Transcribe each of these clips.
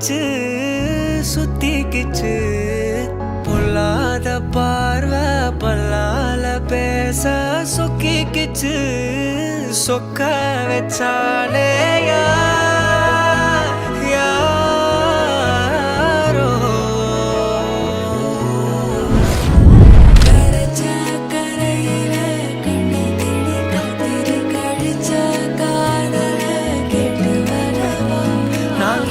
சுத்திக்கிச்சு சுத்திக்கிச்சு பொல்லாத பார்வை பல்லால பேச சொக்கிக்கிச்சு சொக்க வச்சாலே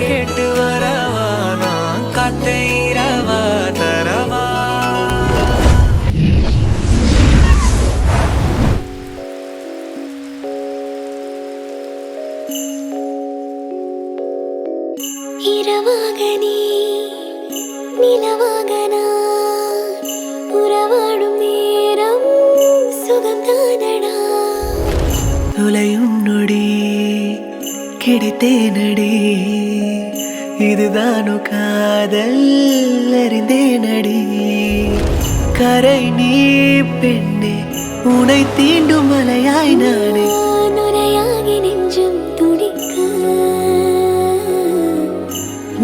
கேட்டு வரவா நான் காத்தைரவா தரவா இரவாக நீ நிலவாக நான் உறவாடும் நேரம் சுகம்தானடா துளையும் நொடி கிடைத்தேனடி இதுதானோ காதல் அறிந்தேனடி கரை நீ பெண்ணே உனை தீண்டும் மலையாய் நானே நுரையாகி நெஞ்சம் துடிக்க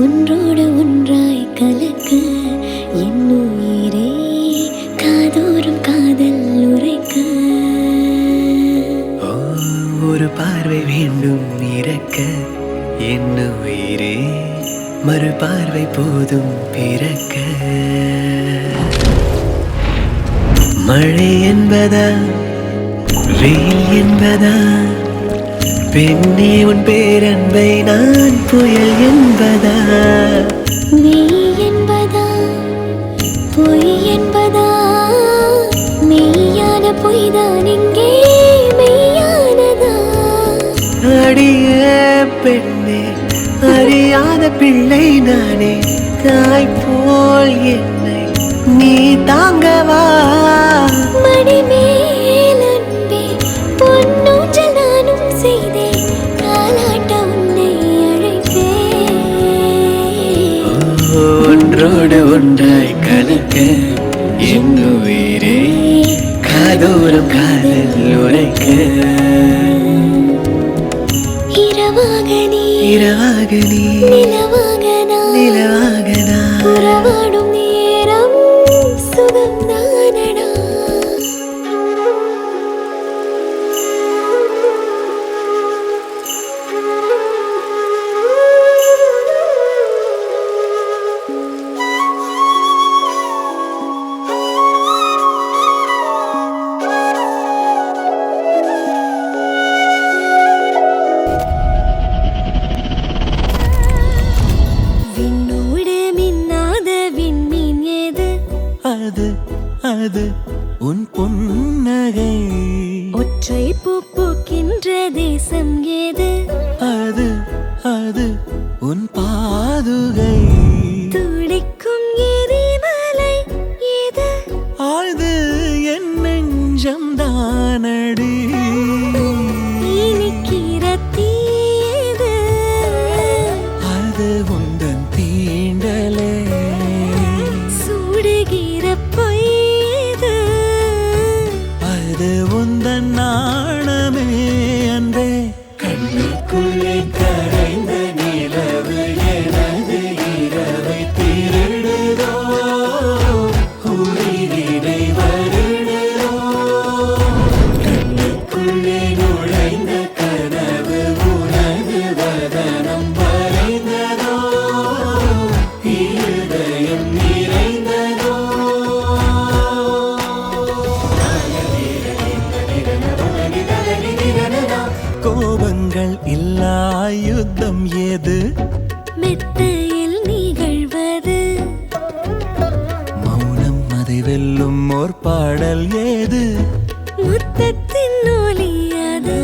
ஒன்றோடு ஒன்றாய் கலக்க என் உயிரே காதோறும் காதல் உரைக்க ஒரு பார்வை வேண்டும் இறக்க என் உயிரே மறு பார்வை போதும் பிறக்க மழை என்பதா வெயில் என்பதா பெண்ணே உன் பேரன்பை நான் புயல் என்பதா மெய் என்பதா பொய் என்பதா மெய்யான பொய்தான் இங்கே மெய்யானதா அடியே பெண்ணே அறியாத பிள்ளை நானே தாய் போல் என்னை நீ தாங்கவா மடிமேல் அன்பே பொன்னூஞ்சல் நானும் செய்தேன் தாலாட்ட உன்னை அழைப்பேன் ஒன்றோடு ஒன்றாய் கலக்க என் உயிரே காதோறும் காதல் உரைக்க இரவாக நீ நிலவாக நான் உறவாடும் நேரம் சுகம்தானடா அது உன் புன்னகை ஒற்றை பூ பூக்கின்ற தேசம் ஏது அது உன் பாதுகை துடிக்கும் எரிமலை ஏது அது என் நெஞ்சம் தானடி இனிக்கிற தீது அது உந்தன் தீண்டலே சுடுகிற பொய்து அது உந்தன் நாணமே அன்பே கண்ணுக்குள்ளே கரைந்த நிலவு எனது இரவை திருடுதோ உயிரினை வருடுதோ கண்ணுக்குள்ளே நுழைந்த கனவு உனது வதனம் வரைந்ததோ இருதயம் நிறைந்ததோ கோபங்கள் இல்லா யுத்தம் ஏது மெத்தையில் நிகழ்வது மௌனம் அதை வெல்லும் ஓர் பாடல் ஏது முத்தத்தின் ஒலி அது